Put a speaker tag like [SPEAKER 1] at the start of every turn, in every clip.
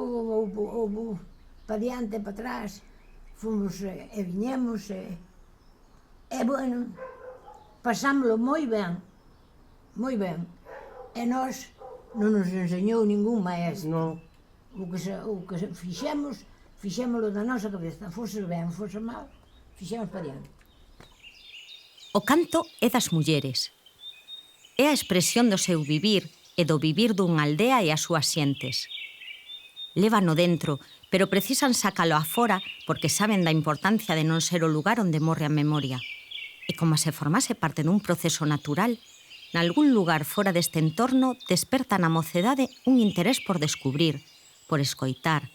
[SPEAKER 1] houve para diante, para atrás, fomos e viñemos, e bueno, pasámoslo moi ben, moi ben. E nós non nos enseñou ningún maestro. O que fixémolo da nosa cabeza, fose ben, fose mal, fixemos para diante.
[SPEAKER 2] O canto é das mulleres. É a expresión do seu vivir e do vivir dunha aldea e as súas xentes. Lévano dentro, pero precisan sacalo afora porque saben da importancia de non ser o lugar onde morre a memoria. E como se formase parte dun proceso natural, nalgún lugar fora deste entorno desperta na mocedade un interés por descubrir, por escoitar,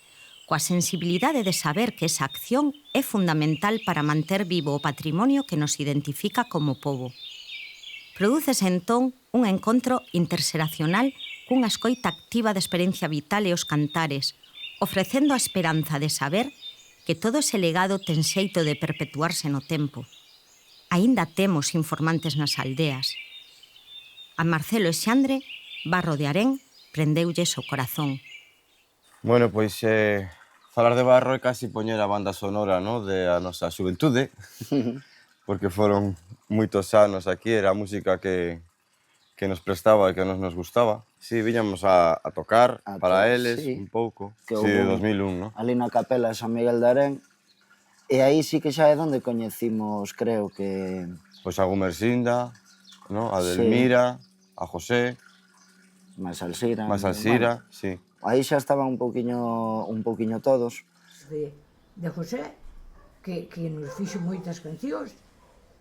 [SPEAKER 2] coa sensibilidade de saber que esa acción é fundamental para manter vivo o patrimonio que nos identifica como pobo. Prodúcese entón un encontro interxeracional cunha escoita activa de experiencia vital e os cantares, ofrecendo a esperanza de saber que todo ese legado ten xeito de perpetuarse no tempo. Aínda temos informantes nas aldeas. A Marcelo e Xandre, Barro de Arén, prendeulles o corazón.
[SPEAKER 3] Bueno, pois falar de Barro é casi poñer a banda sonora, no, de a nosa xuventude, porque foron moitos anos aquí, era a música que nos prestaba e que nos gustaba. Sí, viñamos a tocar para eles un pouco. Sí, de 2001, no?
[SPEAKER 4] Ali na capela de San Miguel de Arén. E aí sí que xa é onde coñecimos, creo que...
[SPEAKER 3] Pois a Gumersinda, no? A Delmira, a José...
[SPEAKER 4] Máis Alsira.
[SPEAKER 3] Máis Alsira, sí.
[SPEAKER 4] Aí xa estaban un poquinho todos.
[SPEAKER 1] De José, que nos fixo moitas cancións,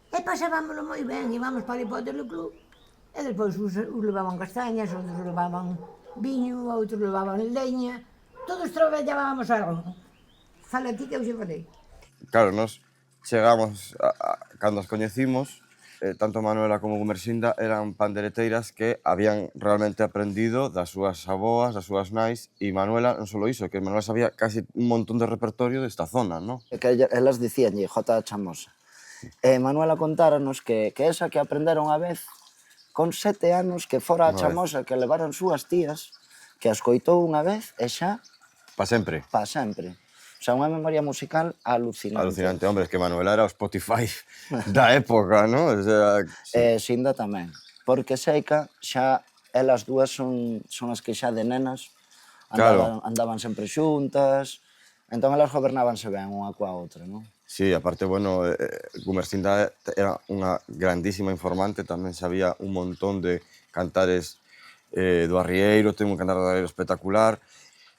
[SPEAKER 1] e pasábamoslo moi ben, íbamos para o Hipótelo Club, e despois uns levaban castañas, outros levaban viño, outros levaban leña, todos traballábamos algo. Fala ti que eu xe falei.
[SPEAKER 3] Claro, nos chegamos, cando as coñecimos, tanto Manuela como Gumersinda eran pandereteiras que habían realmente aprendido das súas aboas, das súas nais, e Manuela non só iso, que Manuela sabía casi un montón de repertorio desta zona, non?
[SPEAKER 4] Que elas dicíanlle Jota Chamosa. E Manuela contáranos que esa que aprenderon a vez, con 7 anos, que fora a Chamosa que levaron súas tías, que a escoitou unha vez e xa...
[SPEAKER 3] Pa sempre.
[SPEAKER 4] Pa sempre. O sea, unha memoria musical alucinante.
[SPEAKER 3] Alucinante, hombre, es que Manuela era o Spotify da época, non? O sea,
[SPEAKER 4] sí. Sinda tamén. Porque Seica xa, elas dúas son as que xa de nenas andaban sempre xuntas, entón elas gobernábanse ben unha coa outra, non?
[SPEAKER 3] Sí, aparte, bueno, Gumersinda era unha grandísima informante, tamén sabía un montón de cantares do arrieiro, ten un cantar do arrieiro espectacular,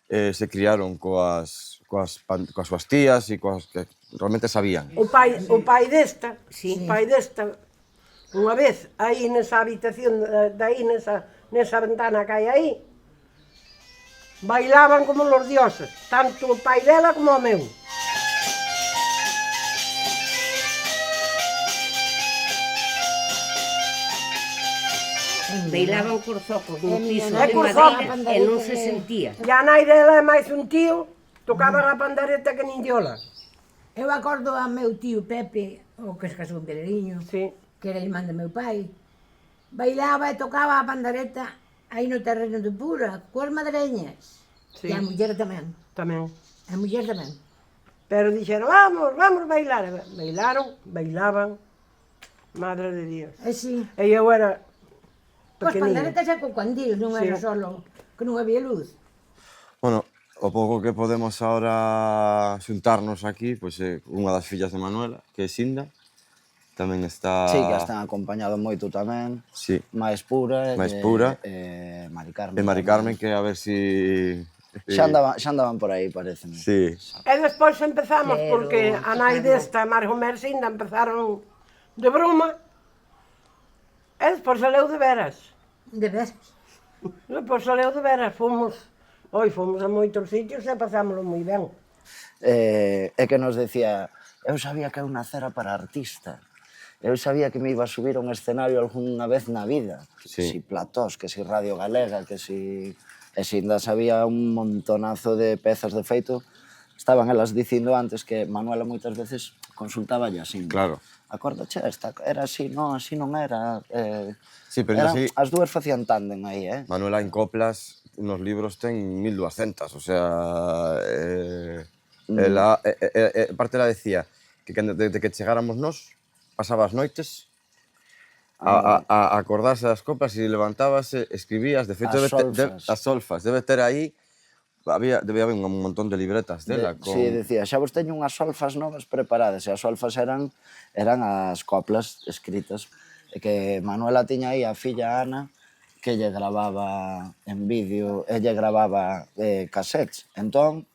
[SPEAKER 3] se criaron coas súas tías e coas que realmente sabían.
[SPEAKER 5] O pai desta, unha vez, aí nesa habitación, aí nesa ventana que hai aí, bailaban como los dioses, tanto o pai dela como o meu.
[SPEAKER 6] Bailaban cor zocos no piso de madeira e non se sentía.
[SPEAKER 5] E a nai dela é máis un tío, tocaba a pandereta que nin diola.
[SPEAKER 1] Eu acordo a meu tío Pepe, o que se casou en Peleriño, que era irmán de meu pai, bailaba e tocaba a pandereta aí no terreno de Pura, coas madreñas. E a muller tamén.
[SPEAKER 5] Tamén.
[SPEAKER 1] A muller tamén.
[SPEAKER 5] Pero dixeron, vamos bailar. Bailaron, bailaban, madre de Dios.
[SPEAKER 1] E sí.
[SPEAKER 5] E eu era...
[SPEAKER 1] Pois panderetas e co candil, non era solo, que non había luz.
[SPEAKER 3] Bueno, o pouco que podemos agora xuntarnos aquí, pois é unha das fillas de Manuela, que é Xinda, tamén está...
[SPEAKER 4] Sí, que están acompañados moito tamén.
[SPEAKER 3] Sí.
[SPEAKER 4] Máis Pura
[SPEAKER 3] e
[SPEAKER 4] Mari Carmen.
[SPEAKER 3] E Mari Carmen, que a ver si...
[SPEAKER 4] Xa andaban por aí, pareceme.
[SPEAKER 3] Sí.
[SPEAKER 5] E despois empezamos, porque a nai desta, Margo Mersinda, empezaron de broma, e despois saleu de veras.
[SPEAKER 1] De veras?
[SPEAKER 5] Despois saleu de veras, fomos a moitos sitios e pasámoslo moi ben.
[SPEAKER 4] E que nos decía, eu sabía que eu nacera para artista. Eu sabía que me iba a subir a un escenario algunha vez na vida. Si Platós, que si Radio Galega, que si... E se ainda sabía un montonazo de pezas de feito, estaban elas dicindo antes que Manuela moitas veces consultaba así.
[SPEAKER 3] Claro.
[SPEAKER 4] Acordache, esta era así, non era...
[SPEAKER 3] Sí, pero
[SPEAKER 4] as dúas facían tándem aí,
[SPEAKER 3] Manuela en coplas nos libros ten 1200, o sea... Aparte ela decía que desde que chegáramos nós, pasaba as noites a acordarse das coplas e levantábase, escribías, de feito, as solfas, debe ter aí, debía haber un montón de libretas dela.
[SPEAKER 4] Sí, decía, xa vos teño unhas solfas novas preparadas, e as solfas eran as coplas escritas, e que Manuela tiña aí a filla Ana, que lle grababa en vídeo, e lle grababa cassettes. Entón,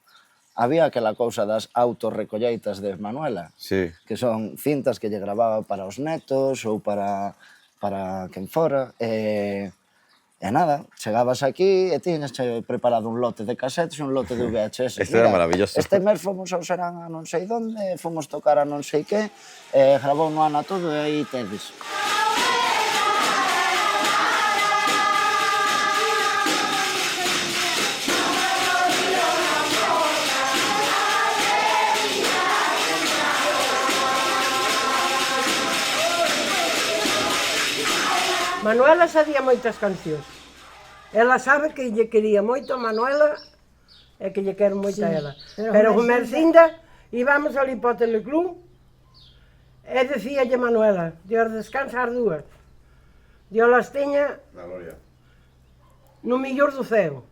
[SPEAKER 4] había aquela cousa das autorrecolleitas de Manuela, que son cintas que lle grababa para os netos ou para quen fora, e nada, chegabas aquí e tiñas preparado un lote de cassettes e un lote de VHS.
[SPEAKER 3] Isto era maravilloso.
[SPEAKER 4] Este mes fomos ao Serán a non sei donde, fomos tocar a non sei que, grabou no Ana todo e aí tedes.
[SPEAKER 5] Manuela sabía moitas cancións. Ela sabe que lle quería moito a Manuela e que lle quero moito a ela. Pero Gumersinda íbamos ali para o teleclub e decíalle Manuela, Dios descansa as dúas. Dios las teña no millor do ceo.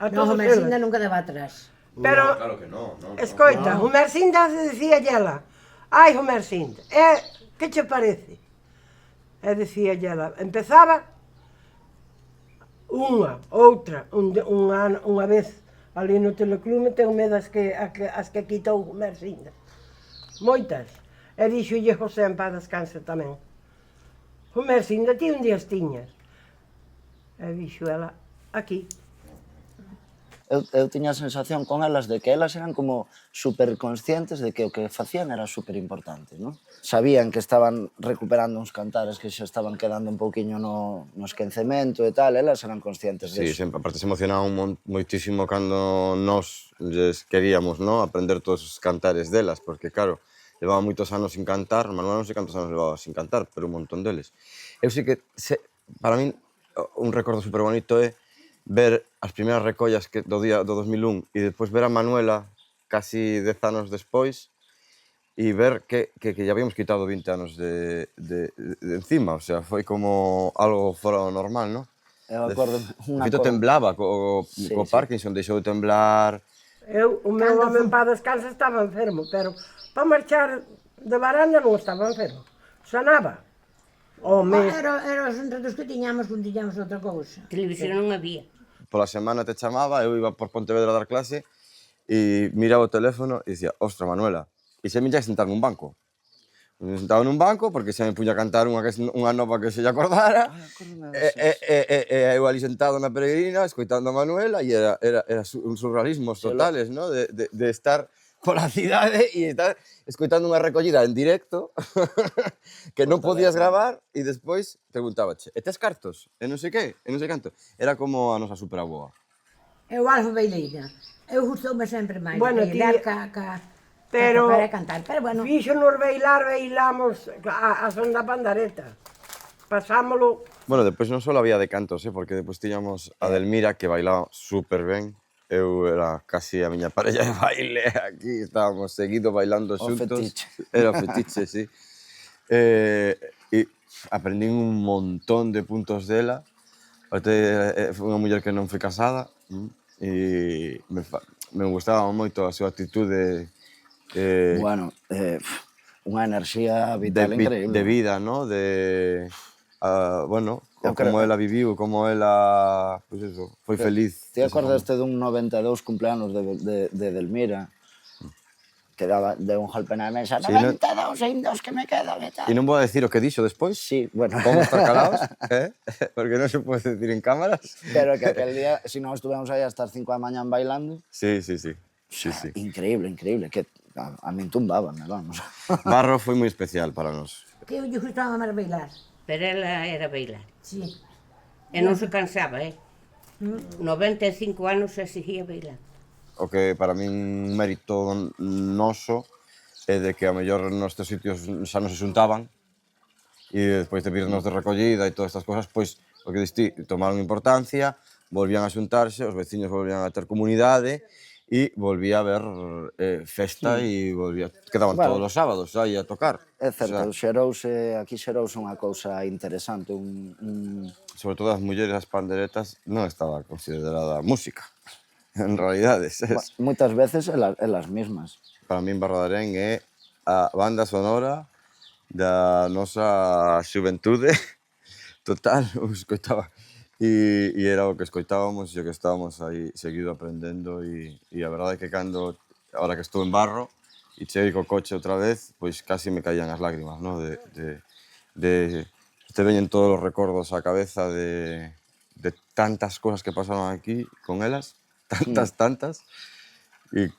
[SPEAKER 1] No, Gumersinda nunca daba atrás.
[SPEAKER 5] Pero,
[SPEAKER 3] claro que no.
[SPEAKER 5] escoita, Gumersinda decíalle ela, ai Gumersinda, que che parece? E dicía ela, empezaba unha vez ali no teleclub, meteu medo as que quitou Gumersinda. Moitas. E dixolle José en paz descanse tamén. Gumersinda, ti un día as tiñas. E dixo ela, aquí.
[SPEAKER 4] Eu tiña a sensación con elas de que elas eran como superconscientes de que o que facían era superimportante, non? Sabían que estaban recuperando uns cantares que xa estaban quedando un pouquiño no esquecemento e tal, elas eran conscientes de
[SPEAKER 3] Sí,
[SPEAKER 4] eso.
[SPEAKER 3] aparte se emocionaban moitísimo cando nós lles queríamos, no, aprender todos os cantares delas, porque claro, levaban moitos anos sin cantar, Manuel non sei cantos anos levaba sin cantar, pero un montón deles. Eu sei que, para min, un recordo superbonito é ver as primeiras recollas do 2001 e despois ver a Manuela casi 10 anos despois e ver que ya habíamos quitado 20 anos de encima, o sea, foi como algo fora do normal, non?
[SPEAKER 4] Eu acordo unha
[SPEAKER 3] Fito temblaba, co Parkinson deixou de temblar.
[SPEAKER 5] O meu home en paz descansa estaba enfermo, pero para marchar de varanda non estaba enfermo, sanaba.
[SPEAKER 1] Era os enredos que tiñamos quando tiñamos outra cousa.
[SPEAKER 6] Televisión non había.
[SPEAKER 3] Pola semana te chamaba, eu iba por Pontevedra a dar clase e miraba o teléfono e dicía, ostra, Manuela, e xa me ia sentar nun banco. Me sentaba nun banco porque xa me puña a cantar unha nova que se lle acordara e eu ali sentado na peregrina escoitando a Manuela e era un surrealismos totales, no? De estar pola cidade e estar escoitando unha recollida en directo que non podías gravar e despois preguntábache, e tes cartos? E non sei que, e non sei canto. Era como a nosa superaboa.
[SPEAKER 1] Eu algo baileira. Eu gustoume sempre máis bailar ca para cantar, pero bueno.
[SPEAKER 5] Fíxonos bailamos a son da pandareta. Pasámolo...
[SPEAKER 3] Bueno, depois non só había de cantos, porque depois tiñamos a Delmira que bailaba super ben. Eu era casi a miña parella de baile, aquí estábamos seguido bailando xuntos.
[SPEAKER 4] O fetiche.
[SPEAKER 3] Era o fetiche, sí. E aprendín un montón de puntos dela. Foi unha muller que non foi casada e me gustaba moito a súa actitude.
[SPEAKER 4] Bueno, unha enerxía vital increíble.
[SPEAKER 3] De vida, ¿no? Bueno, como ela viviu, como ela, pois eso, foi feliz.
[SPEAKER 4] Ti acordaste dun 92 cumpleanos de Delmira, que de un golpe na mesa, 92 indos que me quedan e tal.
[SPEAKER 3] E non vou a decir o que dixo despois?
[SPEAKER 4] Sí, bueno.
[SPEAKER 3] Vamos a estar calados, porque non se pode decir en cámaras.
[SPEAKER 4] Pero que aquel día, si non estuvemos aí hasta as 5 da mañán bailando...
[SPEAKER 3] Sí.
[SPEAKER 4] Increíble, que a min tumbábame, vamos.
[SPEAKER 3] Barro foi moi especial para nós.
[SPEAKER 1] Que eu lle gustaba máis bailar.
[SPEAKER 6] Pero ela era bailar.
[SPEAKER 1] Sí.
[SPEAKER 6] E non se cansaba, 95 anos se seguía bailar.
[SPEAKER 3] O que para min un mérito noso é de que a mellor nestes sitios xa non se xuntaban e despois de virnos de recollida e todas estas cosas, pois, o que diste, tomaron importancia, volvían a xuntarse, os veciños volvían a ter comunidade e volvía a haber festa e quedaban
[SPEAKER 4] Bueno.
[SPEAKER 3] todos os sábados aí a tocar.
[SPEAKER 4] É certo,
[SPEAKER 3] O sea,
[SPEAKER 4] aquí xerouse unha cousa interesante,
[SPEAKER 3] sobre todo as mulleres, as panderetas, non estaba considerada música, en realidade.
[SPEAKER 4] moitas veces elas mismas.
[SPEAKER 3] Para min Barro de Arén é a banda sonora da nosa xuventude total, o escoitaba e era o que escoitábamos e o que estábamos aí seguido aprendendo e a verdade é que ahora que estou en Barro e cheguei co coche outra vez, pois casi me caían as lágrimas, ¿no? Te veñen todos os recordos á cabeza de tantas cosas que pasaron aquí con elas, tantas, e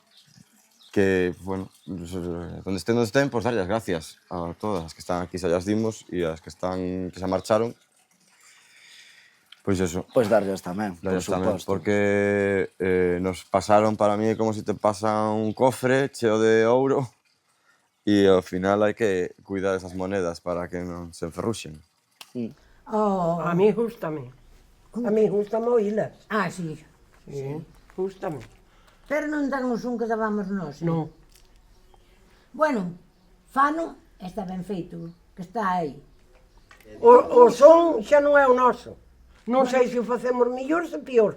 [SPEAKER 3] que, bueno, donde estén, pues darlle as gracias a todas as que están aquí, xa llas dimos, e as que se marcharon, pois eso.
[SPEAKER 4] Pois darlles tamén, por suposto.
[SPEAKER 3] Porque nos pasaron, para mí, como se te pasa un cofre cheo de ouro, e ao final hai que cuidar esas monedas para que non se enferruxen.
[SPEAKER 1] Oh,
[SPEAKER 5] A mí gústame. A mí gústame oílas.
[SPEAKER 1] ah, sí.
[SPEAKER 5] Sí, gústame.
[SPEAKER 1] Pero non dan o son que dábamos nós.
[SPEAKER 5] Non.
[SPEAKER 1] Bueno, fano está ben feito, que está aí.
[SPEAKER 5] O son xa non é o noso. Non sei se o facemos mellor se pior.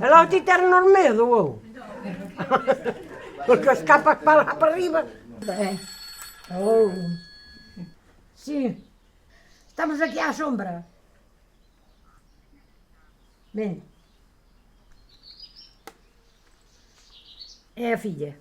[SPEAKER 5] E logo ti ternos medo, ou? Porque as capas para lá para arriba.
[SPEAKER 1] Oh. Sí. Estamos aquí á sombra. Ven. É a filla.